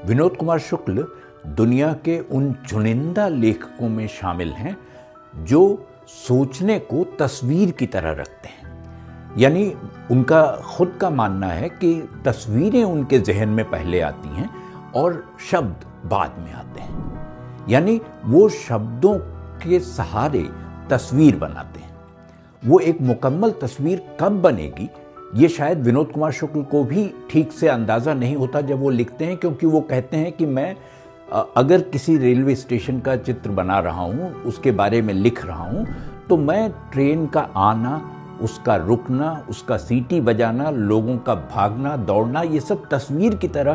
विनोद कुमार शुक्ल दुनिया के उन चुनिंदा लेखकों में शामिल हैं जो सोचने को तस्वीर की तरह रखते हैं। यानी उनका खुद का मानना है कि तस्वीरें उनके जहन में पहले आती हैं और शब्द बाद में आते हैं। यानी वो शब्दों के सहारे तस्वीर बनाते हैं। वो एक मुकम्मल तस्वीर कब बनेगी ये शायद विनोद कुमार शुक्ल को भी ठीक से अंदाज़ा नहीं होता जब वो लिखते हैं, क्योंकि वो कहते हैं कि मैं अगर किसी रेलवे स्टेशन का चित्र बना रहा हूँ, उसके बारे में लिख रहा हूँ, तो मैं ट्रेन का आना, उसका रुकना, उसका सीटी बजाना, लोगों का भागना दौड़ना, ये सब तस्वीर की तरह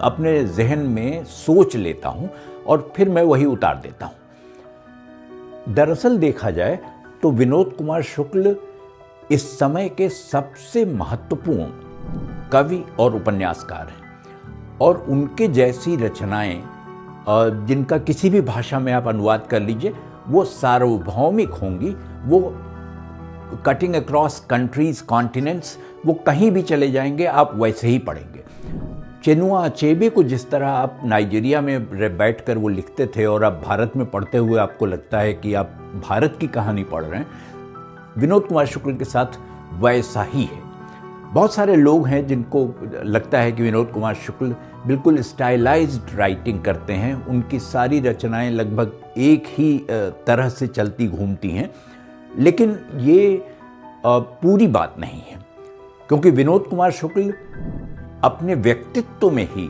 अपने जहन में सोच लेता हूँ और फिर मैं वही उतार देता हूँ। दरअसल देखा जाए तो विनोद कुमार शुक्ल इस समय के सबसे महत्वपूर्ण कवि और उपन्यासकार हैं और उनके जैसी रचनाएं जिनका किसी भी भाषा में आप अनुवाद कर लीजिए वो सार्वभौमिक होंगी, वो कटिंग अक्रॉस कंट्रीज कॉन्टिनेंट्स, वो कहीं भी चले जाएंगे आप वैसे ही पढ़ेंगे। चिनुआ अचेबे को जिस तरह आप नाइजीरिया में बैठकर वो लिखते थे और आप भारत में पढ़ते हुए आपको लगता है कि आप भारत की कहानी पढ़ रहे हैं, विनोद कुमार शुक्ल के साथ वैसा ही है। बहुत सारे लोग हैं जिनको लगता है कि विनोद कुमार शुक्ल बिल्कुल स्टाइलाइज्ड राइटिंग करते हैं, उनकी सारी रचनाएं लगभग एक ही तरह से चलती घूमती हैं, लेकिन ये पूरी बात नहीं है, क्योंकि विनोद कुमार शुक्ल अपने व्यक्तित्व में ही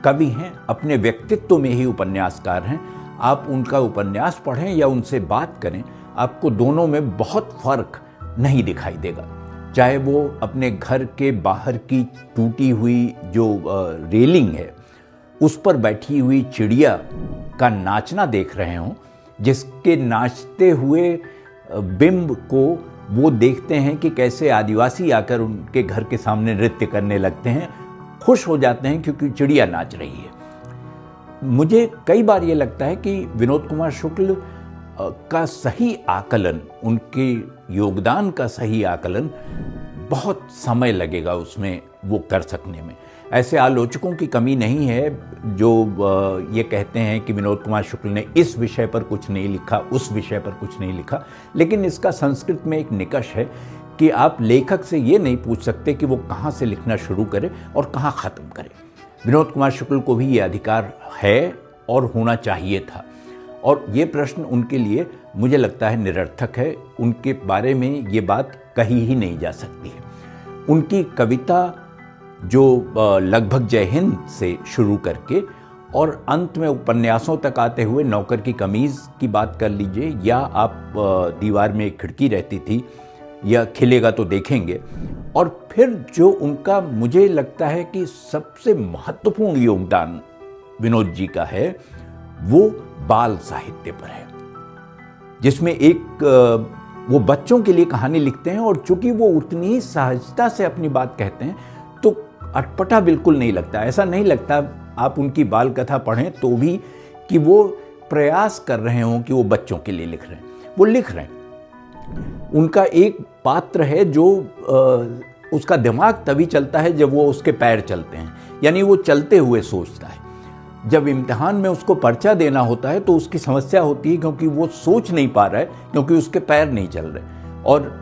कवि हैं, अपने व्यक्तित्व में ही उपन्यासकार हैं। आप उनका उपन्यास पढ़ें या उनसे बात करें, आपको दोनों में बहुत फर्क नहीं दिखाई देगा। चाहे वो अपने घर के बाहर की टूटी हुई जो रेलिंग है उस पर बैठी हुई चिड़िया का नाचना देख रहे हों, जिसके नाचते हुए बिंब को वो देखते हैं कि कैसे आदिवासी आकर उनके घर के सामने नृत्य करने लगते हैं, खुश हो जाते हैं क्योंकि चिड़िया नाच रही है। मुझे कई बार ये लगता है कि विनोद कुमार शुक्ल का सही आकलन, उनके योगदान का सही आकलन बहुत समय लगेगा उसमें वो कर सकने में। ऐसे आलोचकों की कमी नहीं है जो ये कहते हैं कि विनोद कुमार शुक्ल ने इस विषय पर कुछ नहीं लिखा, उस विषय पर कुछ नहीं लिखा, लेकिन इसका संस्कृत में एक निकष है कि आप लेखक से ये नहीं पूछ सकते कि वो कहाँ से लिखना शुरू करे और कहाँ ख़त्म करे। विनोद कुमार शुक्ल को भी ये अधिकार है और होना चाहिए था, और ये प्रश्न उनके लिए मुझे लगता है निरर्थक है। उनके बारे में ये बात कही ही नहीं जा सकती है। उनकी कविता जो लगभग जय हिंद से शुरू करके और अंत में उपन्यासों तक आते हुए नौकर की कमीज़ की बात कर लीजिए, या आप दीवार में एक खिड़की रहती थी, या खिलेगा तो देखेंगे, और फिर जो उनका मुझे लगता है कि सबसे महत्वपूर्ण योगदान विनोद जी का है वो बाल साहित्य पर है, जिसमें एक वो बच्चों के लिए कहानी लिखते हैं और चूंकि वो उतनी ही सहजता से अपनी बात कहते हैं तो अटपटा बिल्कुल नहीं लगता। ऐसा नहीं लगता आप उनकी बाल कथा पढ़ें तो भी कि वो प्रयास कर रहे हों कि वो बच्चों के लिए लिख रहे हैं, वो लिख रहे हैं। उनका एक पात्र है जो उसका दिमाग तभी चलता है जब वो उसके पैर चलते हैं, यानी वो चलते हुए सोचता है। जब इम्तिहान में उसको पर्चा देना होता है तो उसकी समस्या होती है क्योंकि वो सोच नहीं पा रहा है, क्योंकि उसके पैर नहीं चल रहे, और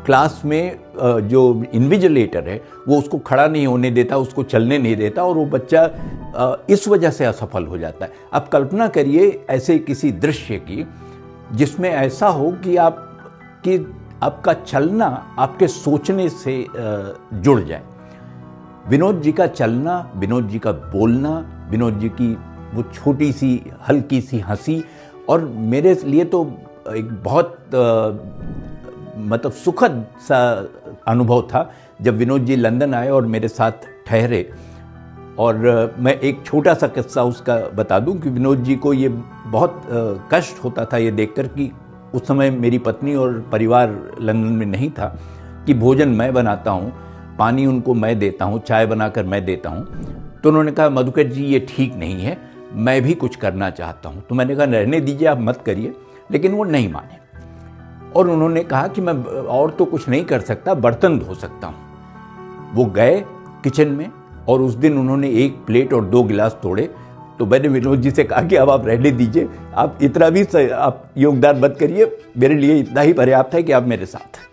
क्लास में जो इन्विजिलेटर है वो उसको खड़ा नहीं होने देता, उसको चलने नहीं देता, और वो बच्चा इस वजह से असफल हो जाता है। अब कल्पना करिए ऐसे किसी दृश्य की जिसमें ऐसा हो कि आपका चलना आपके सोचने से जुड़ जाए। विनोद जी का चलना, विनोद जी का बोलना, विनोद जी की वो छोटी सी हल्की सी हंसी, और मेरे लिए तो एक बहुत मतलब सुखद सा अनुभव था जब विनोद जी लंदन आए और मेरे साथ ठहरे। और मैं एक छोटा सा किस्सा उसका बता दूं कि विनोद जी को ये बहुत कष्ट होता था ये देखकर कि उस समय मेरी पत्नी और परिवार लंदन में नहीं था, कि भोजन मैं बनाता हूँ, पानी उनको मैं देता हूँ, चाय बनाकर मैं देता हूँ। तो उन्होंने कहा मधुकर जी ये ठीक नहीं है, मैं भी कुछ करना चाहता हूँ। तो मैंने कहा रहने दीजिए, आप मत करिए, लेकिन वो नहीं माने और उन्होंने कहा कि मैं और तो कुछ नहीं कर सकता, बर्तन धो सकता हूँ। वो गए किचन में और उस दिन उन्होंने 1 प्लेट और 2 गिलास तोड़े। तो मैंने विनोद जी से कहा कि अब आप रहने दीजिए, आप इतना भी आप योगदान मत करिए, मेरे लिए इतना ही पर्याप्त है कि आप मेरे साथ हैं।